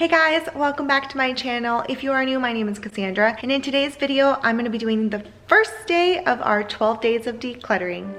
Hey guys, welcome back to my channel. If you are new, my name is Cassandra, and in today's video, I'm going to be doing the first day of our 12 days of decluttering.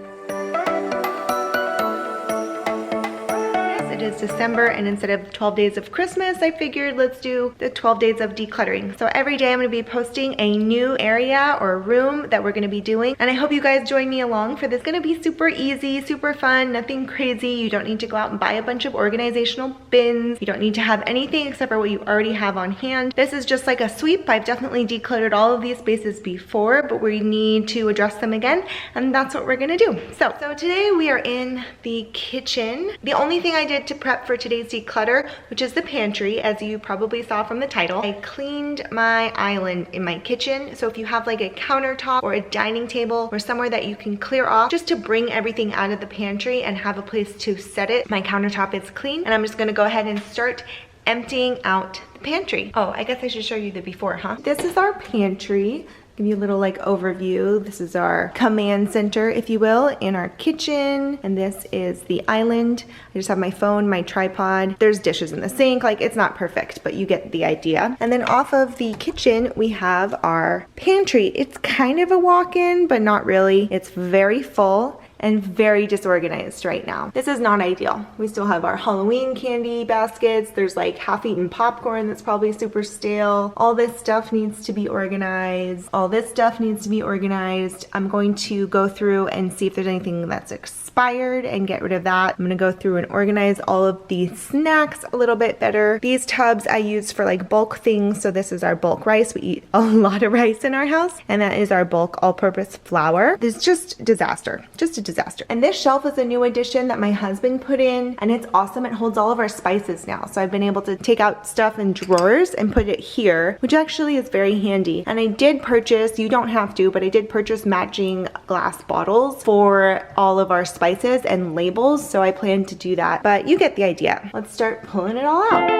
It is December, and instead of 12 days of Christmas, I figured let's do the 12 days of decluttering. So every day I'm going to be posting a new area or room that we're going to be doing, and I hope you guys join me along for this. It's going to be super easy, super fun, nothing crazy. You don't need to go out and buy a bunch of organizational bins. You don't need to have anything except for what you already have on hand. This is just like a sweep. I've definitely decluttered all of these spaces before, but we need to address them again, and that's what we're going to do. So today we are in the kitchen. The only thing I did to prep for today's declutter, which is the pantry, as you probably saw from the title, I cleaned my island in my kitchen. So if you have like a countertop or a dining table or somewhere that you can clear off just to bring everything out of the pantry and have a place to set it, my countertop is clean, and I'm just gonna go ahead and start emptying out the pantry. Oh, I guess I should show you the before, huh? This is our pantry. Give you a little like overview. This is our command center, if you will, in our kitchen, and this is the island. I just have my phone, my tripod. There's dishes in the sink. Like, it's not perfect, but you get the idea. And then off of the kitchen, we have our pantry. It's kind of a walk-in, but not really. It's very full and very disorganized right now. This is not ideal. We still have our Halloween candy baskets. There's like half-eaten popcorn that's probably super stale. All this stuff needs to be organized. All this stuff needs to be organized. I'm going to go through and see if there's anything that's expired and get rid of that. I'm gonna go through and organize all of the snacks a little bit better. These tubs I use for like bulk things. So this is our bulk rice. We eat a lot of rice in our house, and that is our bulk all-purpose flour. It's just disaster, just a disaster. And this shelf is a new addition that my husband put in, and it's awesome. It holds all of our spices now. So I've been able to take out stuff in drawers and put it here, which actually is very handy. And I did purchase, you don't have to, but I did purchase matching glass bottles for all of our spices and labels. So I plan to do that, but you get the idea. Let's start pulling it all out.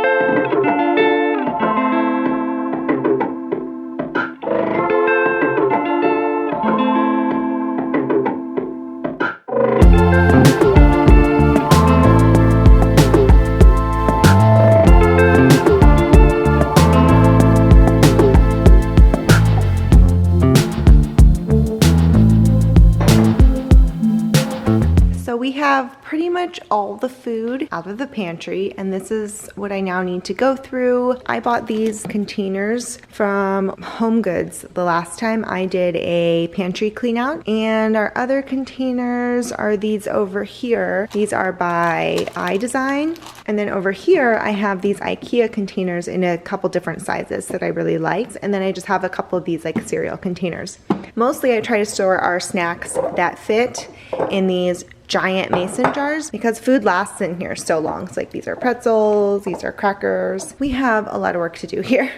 We have pretty much all the food out of the pantry, and this is what I now need to go through. I bought these containers from Home Goods the last time I did a pantry clean out, and our other containers are these over here. These are by iDesign, and then over here I have these IKEA containers in a couple different sizes that I really like, and then I just have a couple of these like cereal containers. Mostly I try to store our snacks that fit in these giant mason jars because food lasts in here so long. So like these are pretzels, these are crackers. We have a lot of work to do here.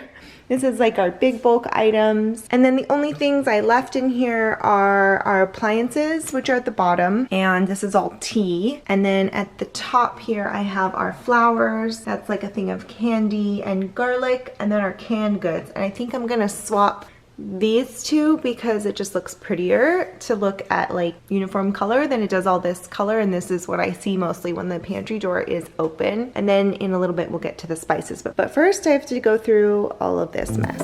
This is like our big bulk items. And then the only things I left in here are our appliances, which are at the bottom. And this is all tea. And then at the top here, I have our flowers. That's like a thing of candy and garlic, and then our canned goods. And I think I'm gonna swap these two because it just looks prettier to look at like uniform color than it does all this color, and this is what I see mostly when the pantry door is open. And then in a little bit we'll get to the spices, but first I have to go through all of this mess.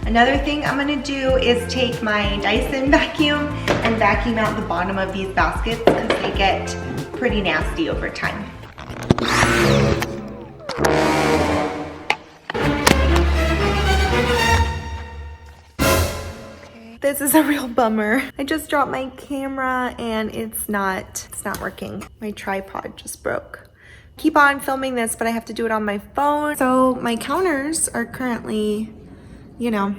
Another thing I'm gonna do is take my Dyson vacuum and vacuum out the bottom of these baskets because they get pretty nasty over time. Okay. This is a real bummer. I just dropped my camera and it's not working. My tripod just broke. Keep on filming this, but I have to do it on my phone. So my counters are currently, you know,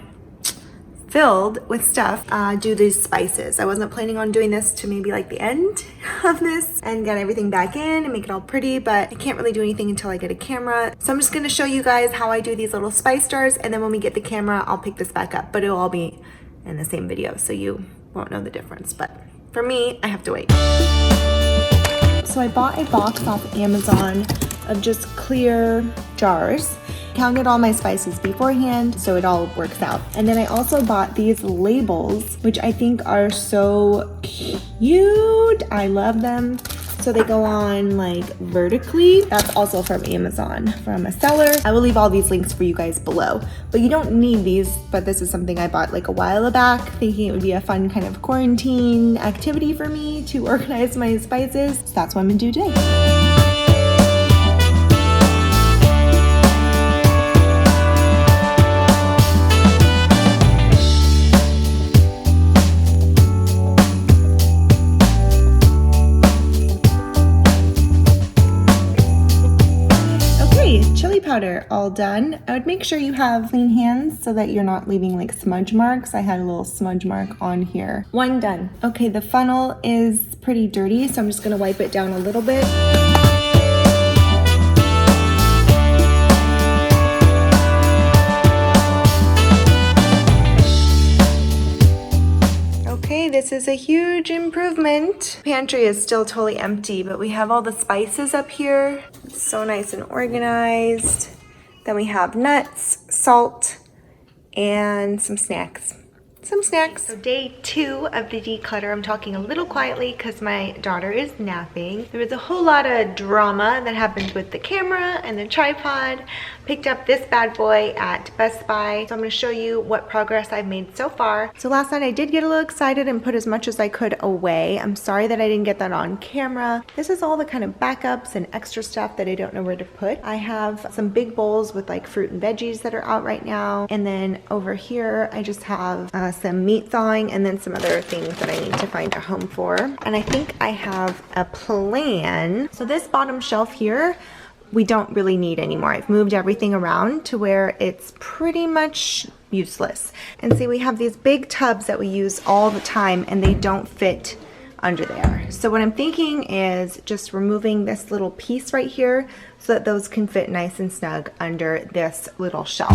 filled with stuff. Do these spices. I wasn't planning on doing this to maybe like the end of this and get everything back in and make it all pretty, but I can't really do anything until I get a camera. So I'm just gonna show you guys how I do these little spice jars, and then when we get the camera, I'll pick this back up, but it'll all be in the same video, so you won't know the difference. But for me, I have to wait. So I bought a box off Amazon of just clear jars, counted all my spices beforehand, so it all works out. And then I also bought these labels, which I think are so cute. I love them. So they go on like vertically. That's also from Amazon, from a seller. I will leave all these links for you guys below. But you don't need these, but this is something I bought like a while back, thinking it would be a fun kind of quarantine activity for me to organize my spices. So that's what I'm gonna do today. Chili powder all done. I would make sure you have clean hands so that you're not leaving like smudge marks. I had a little smudge mark on here. One done. Okay, the funnel is pretty dirty, so I'm just gonna wipe it down a little bit. Okay, this is a huge improvement. Pantry is still totally empty, but we have all the spices up here. It's so nice and organized. Then we have nuts, salt, and some snacks. So day 2 of the declutter. I'm talking a little quietly because my daughter is napping. There was a whole lot of drama that happened with the camera and the tripod. Picked up this bad boy at Best Buy. So I'm going to show you what progress I've made so far. So last night I did get a little excited and put as much as I could away. I'm sorry that I didn't get that on camera. This is all the kind of backups and extra stuff that I don't know where to put. I have some big bowls with like fruit and veggies that are out right now. And then over here I just have some meat thawing and then some other things that I need to find a home for. And I think I have a plan. So this bottom shelf here, we don't really need anymore. I've moved everything around to where it's pretty much useless. And see, we have these big tubs that we use all the time and they don't fit under there. So what I'm thinking is just removing this little piece right here so that those can fit nice and snug under this little shelf.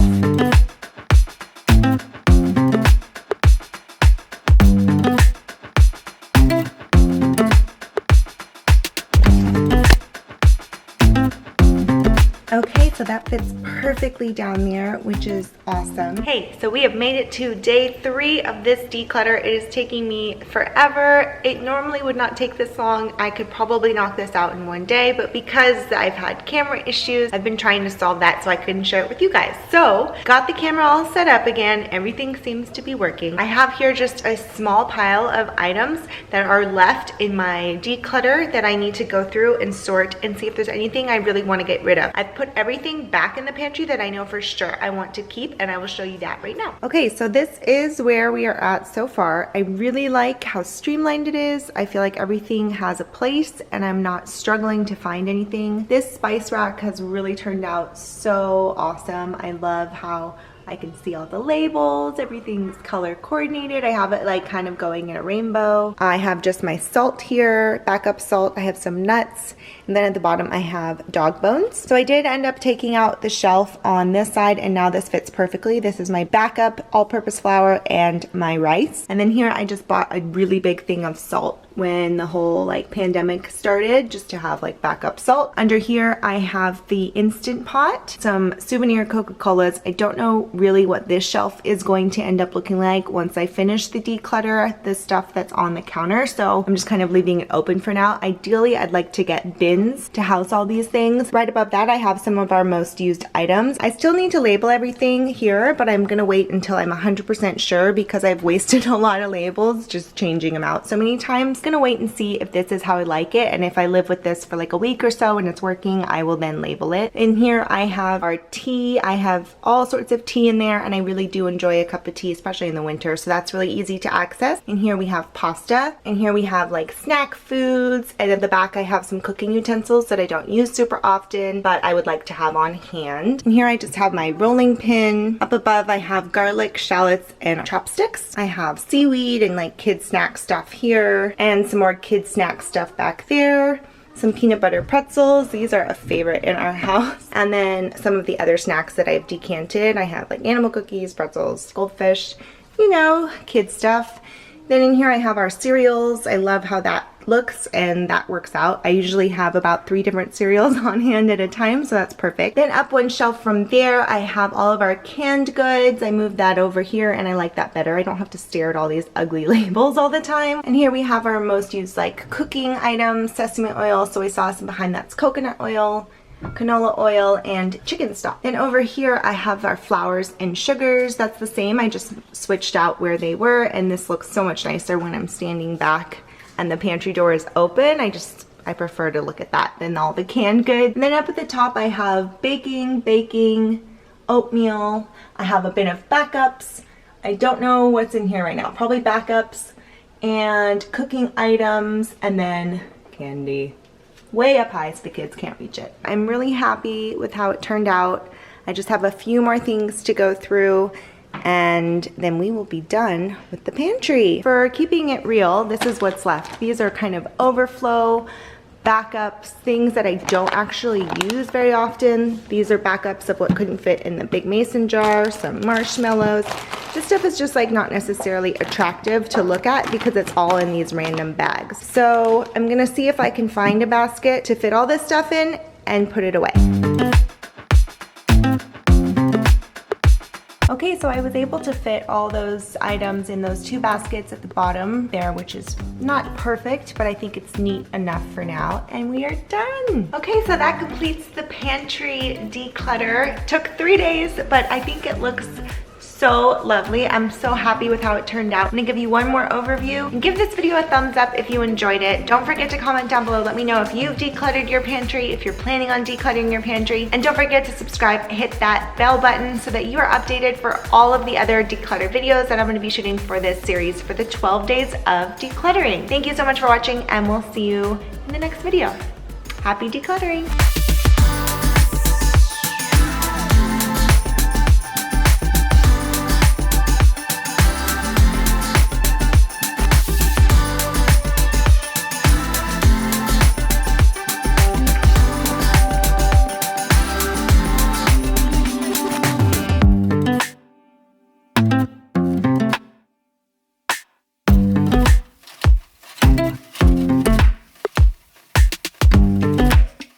Okay, so that fits perfectly down there, which is awesome. Hey, so we have made it to day 3 of this declutter. It is taking me forever. It normally would not take this long. I could probably knock this out in one day, but because I've had camera issues, I've been trying to solve that so I couldn't share it with you guys. So, got the camera all set up again. Everything seems to be working. I have here just a small pile of items that are left in my declutter that I need to go through and sort and see if there's anything I really want to get rid of. I've put everything back in the pantry that I know for sure I want to keep, and I will show you that right now. Okay, so this is where we are at so far. I really like how streamlined it is. I feel like everything has a place and I'm not struggling to find anything. This spice rack has really turned out so awesome. I love how I can see all the labels, everything's color coordinated. I have it like kind of going in a rainbow. I have just my salt here, backup salt. I have some nuts, and then at the bottom I have dog bones. So I did end up taking out the shelf on this side, and now this fits perfectly. This is my backup all-purpose flour and my rice. And then here I just bought a really big thing of salt when the whole like pandemic started, just to have like backup salt. Under here I have the Instant Pot, some souvenir Coca-Colas. I don't know really what this shelf is going to end up looking like once I finish the declutter, the stuff that's on the counter, so I'm just kind of leaving it open for now. Ideally I'd like to get bins to house all these things. Right above that I have some of our most used items. I still need to label everything here, but I'm gonna wait until I'm 100% sure because I've wasted a lot of labels just changing them out so many times. Gonna wait and see if this is how I like it, and if I live with this for like a week or so and it's working, I will then label it. In here I have our tea. I have all sorts of tea in there, and I really do enjoy a cup of tea, especially in the winter, so that's really easy to access. In here we have pasta, and here we have like snack foods, and at the back I have some cooking utensils that I don't use super often but I would like to have on hand. And here I just have my rolling pin. Up above I have garlic, shallots, and chopsticks. I have seaweed and like kid snack stuff here, and some more kid snack stuff back there. Some peanut butter pretzels. These are a favorite in our house. And then some of the other snacks that I've decanted. I have like animal cookies, pretzels, goldfish, you know, kid stuff. Then in here I have our cereals. I love how that looks, and that works out. I usually have about 3 different cereals on hand at a time, so that's perfect. Then up one shelf from there, I have all of our canned goods. I moved that over here and I like that better. I don't have to stare at all these ugly labels all the time. And here we have our most used like cooking items, sesame oil, soy sauce, and behind that's coconut oil, canola oil, and chicken stock. Then over here I have our flours and sugars. That's the same. I just switched out where they were, and this looks so much nicer when I'm standing back and the pantry door is open. I prefer to look at that than all the canned goods. And then up at the top I have baking, oatmeal. I have a bin of backups. I don't know what's in here right now. Probably backups and cooking items, and then candy way up high so the kids can't reach it. I'm really happy with how it turned out. I just have a few more things to go through, and then we will be done with the pantry. For keeping it real, this is what's left. These are kind of overflow backups, things that I don't actually use very often. These are backups of what couldn't fit in the big mason jar, some marshmallows. This stuff is just like not necessarily attractive to look at because it's all in these random bags. So I'm gonna see if I can find a basket to fit all this stuff in and put it away. Okay, so I was able to fit all those items in those 2 baskets at the bottom there, which is not perfect, but I think it's neat enough for now, and we are done. Okay, so that completes the pantry declutter. Took 3 days, but I think it looks so lovely. I'm so happy with how it turned out. I'm gonna give you one more overview. And give this video a thumbs up if you enjoyed it. Don't forget to comment down below. Let me know if you've decluttered your pantry, if you're planning on decluttering your pantry. And don't forget to subscribe, hit that bell button so that you are updated for all of the other declutter videos that I'm gonna be shooting for this series for the 12 days of decluttering. Thank you so much for watching, and we'll see you in the next video. Happy decluttering.